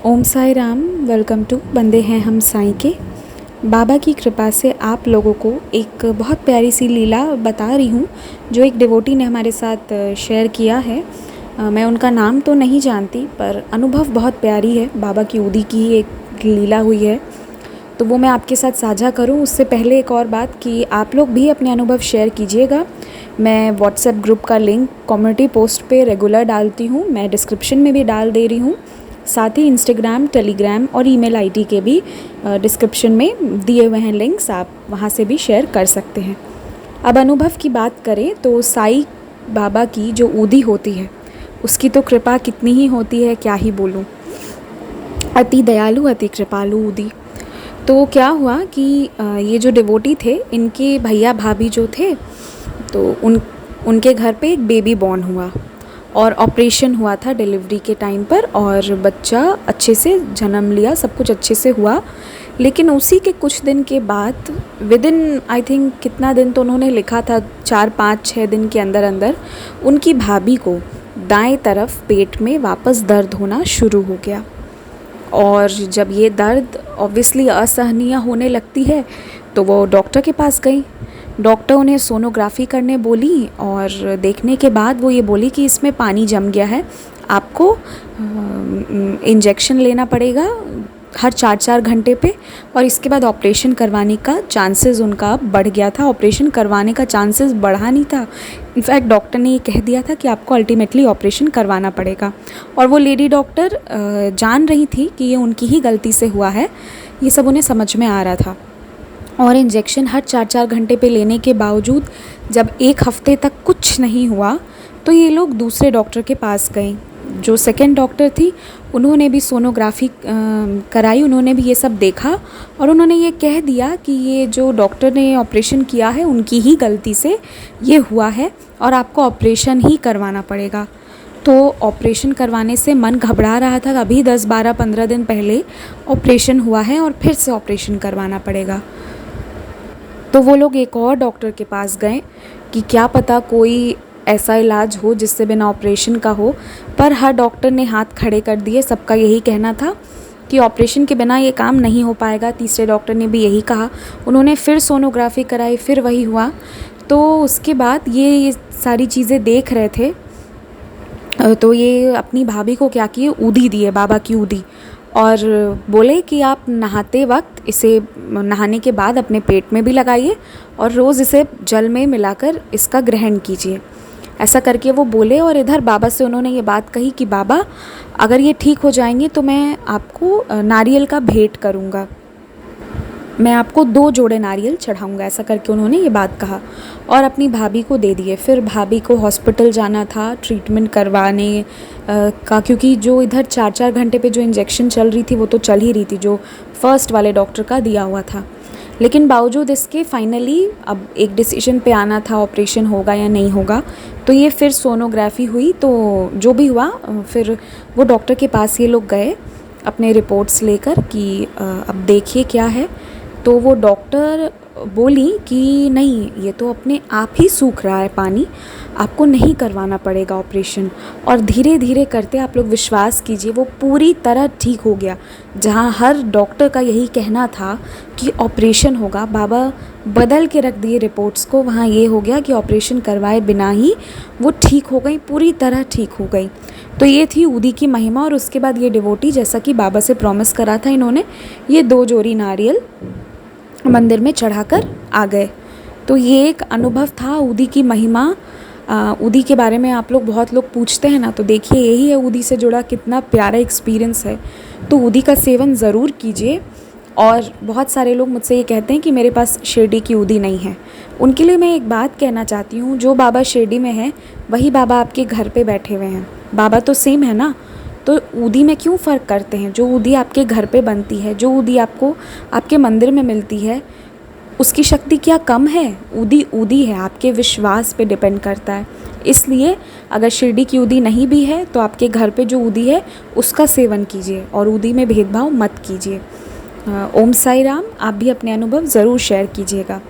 Om Sai Ram. Welcome to बंदे हैं हम साईं के। बाबा की कृपा से आप लोगों को एक बहुत प्यारी सी लीला बता रही हूँ जो एक डिवोटी ने हमारे साथ शेयर किया है। मैं उनका नाम तो नहीं जानती पर अनुभव बहुत प्यारी है। बाबा की उदी की ही एक लीला हुई है तो वो मैं आपके साथ साझा करूँ उससे पहले एक और बात कि आप लोग भी अपने अनुभव शेयर कीजिएगा। मैं व्हाट्सएप ग्रुप का लिंक कम्युनिटी पोस्ट पे रेगुलर डालती हूँ, मैं डिस्क्रिप्शन में भी डाल दे रही हूँ। साथ ही इंस्टाग्राम, टेलीग्राम और ईमेल आईडी के भी डिस्क्रिप्शन में दिए हुए हैं लिंक्स, आप वहाँ से भी शेयर कर सकते हैं। अब अनुभव की बात करें तो साईं बाबा की जो उदी होती है उसकी तो कृपा कितनी ही होती है, क्या ही बोलूँ। अति दयालु अति कृपालु उदी। तो क्या हुआ कि ये जो डिवोटी थे इनके भैया भाभी जो थे तो उनके घर पे एक बेबी बॉर्न हुआ और ऑपरेशन हुआ था डिलीवरी के टाइम पर और बच्चा अच्छे से जन्म लिया, सब कुछ अच्छे से हुआ। लेकिन उसी के कुछ दिन के बाद विद इन आई थिंक कितना दिन तो उन्होंने लिखा था, 4-5-6 दिन के अंदर अंदर उनकी भाभी को दाएं तरफ पेट में वापस दर्द होना शुरू हो गया। और जब ये दर्द ऑब्वियसली असहनीय होने लगती है तो वो डॉक्टर के पास गई। डॉक्टर उन्हें सोनोग्राफी करने बोली और देखने के बाद वो ये बोली कि इसमें पानी जम गया है, आपको इंजेक्शन लेना पड़ेगा हर 4-4 घंटे पे और इसके बाद ऑपरेशन करवाने का चांसेस उनका बढ़ गया था। ऑपरेशन करवाने का चांसेस बढ़ा नहीं था, इनफैक्ट डॉक्टर ने ये कह दिया था कि आपको अल्टीमेटली ऑपरेशन करवाना पड़ेगा। और वो लेडी डॉक्टर जान रही थी कि ये उनकी ही गलती से हुआ है, ये सब उन्हें समझ में आ रहा था। और इंजेक्शन हर 4-4 घंटे पे लेने के बावजूद जब 1 हफ्ते तक कुछ नहीं हुआ तो ये लोग दूसरे डॉक्टर के पास गए। जो सेकंड डॉक्टर थी उन्होंने भी सोनोग्राफी कराई, उन्होंने भी ये सब देखा और उन्होंने ये कह दिया कि ये जो डॉक्टर ने ऑपरेशन किया है उनकी ही गलती से ये हुआ है और आपको ऑपरेशन ही करवाना पड़ेगा। तो ऑपरेशन करवाने से मन घबरा रहा था, अभी 10-12-15 दिन पहले ऑपरेशन हुआ है और फिर से ऑपरेशन करवाना पड़ेगा। तो वो लोग एक और डॉक्टर के पास गए कि क्या पता कोई ऐसा इलाज हो जिससे बिना ऑपरेशन का हो, पर हर डॉक्टर ने हाथ खड़े कर दिए। सबका यही कहना था कि ऑपरेशन के बिना ये काम नहीं हो पाएगा। तीसरे डॉक्टर ने भी यही कहा। उन्होंने फिर सोनोग्राफी कराई, फिर वही हुआ। तो उसके बाद ये सारी चीज़ें देख रहे थे तो ये अपनी भाभी को क्या किए, उदी दिए, बाबा की उदी, और बोले कि आप नहाते वक्त इसे नहाने के बाद अपने पेट में भी लगाइए और रोज़ इसे जल में मिलाकर इसका ग्रहण कीजिए। ऐसा करके वो बोले और इधर बाबा से उन्होंने ये बात कही कि बाबा अगर ये ठीक हो जाएंगे तो मैं आपको नारियल का भेंट करूँगा, मैं आपको 2 जोड़े नारियल चढ़ाऊँगा। ऐसा करके उन्होंने ये बात कहा और अपनी भाभी को दे दिए। फिर भाभी को हॉस्पिटल जाना था ट्रीटमेंट करवाने का, क्योंकि जो इधर 4-4 घंटे पे जो इंजेक्शन चल रही थी वो तो चल ही रही थी जो फर्स्ट वाले डॉक्टर का दिया हुआ था। लेकिन बावजूद इसके फाइनली अब एक डिसीजन पे आना था, ऑपरेशन होगा या नहीं होगा। तो ये फिर सोनोग्राफी हुई, तो जो भी हुआ फिर वो डॉक्टर के पास ये लोग गए अपने रिपोर्ट्स लेकर कि अब देखिए क्या है। तो वो डॉक्टर बोली कि नहीं, ये तो अपने आप ही सूख रहा है पानी, आपको नहीं करवाना पड़ेगा ऑपरेशन। और धीरे धीरे करते आप लोग विश्वास कीजिए वो पूरी तरह ठीक हो गया। जहाँ हर डॉक्टर का यही कहना था कि ऑपरेशन होगा, बाबा बदल के रख दिए रिपोर्ट्स को, वहाँ ये हो गया कि ऑपरेशन करवाए बिना ही वो ठीक हो गई, पूरी तरह ठीक हो गई। तो ये थी उदी की महिमा। और उसके बाद ये डिवोटी, जैसा कि बाबा से प्रॉमिस करा था इन्होंने, ये 2 जोड़ी नारियल मंदिर में चढ़ाकर आ गए। तो ये एक अनुभव था उदी की महिमा। उदी के बारे में आप लोग बहुत लोग पूछते हैं ना, तो देखिए यही है उदी से जुड़ा कितना प्यारा एक्सपीरियंस है। तो उदी का सेवन ज़रूर कीजिए। और बहुत सारे लोग मुझसे ये कहते हैं कि मेरे पास शिरडी की उदी नहीं है, उनके लिए मैं एक बात कहना चाहती हूँ, जो बाबा शिरडी में है वही बाबा आपके घर पे बैठे हुए हैं। बाबा तो सेम है ना, तो उदी में क्यों फ़र्क करते हैं। जो उदी आपके घर पे बनती है, जो उदी आपको आपके मंदिर में मिलती है, उसकी शक्ति क्या कम है। उदी उदी है, आपके विश्वास पे डिपेंड करता है। इसलिए अगर शिरडी की उदी नहीं भी है तो आपके घर पे जो उदी है उसका सेवन कीजिए और उदी में भेदभाव मत कीजिए। ओम साई राम। आप भी अपने अनुभव ज़रूर शेयर कीजिएगा।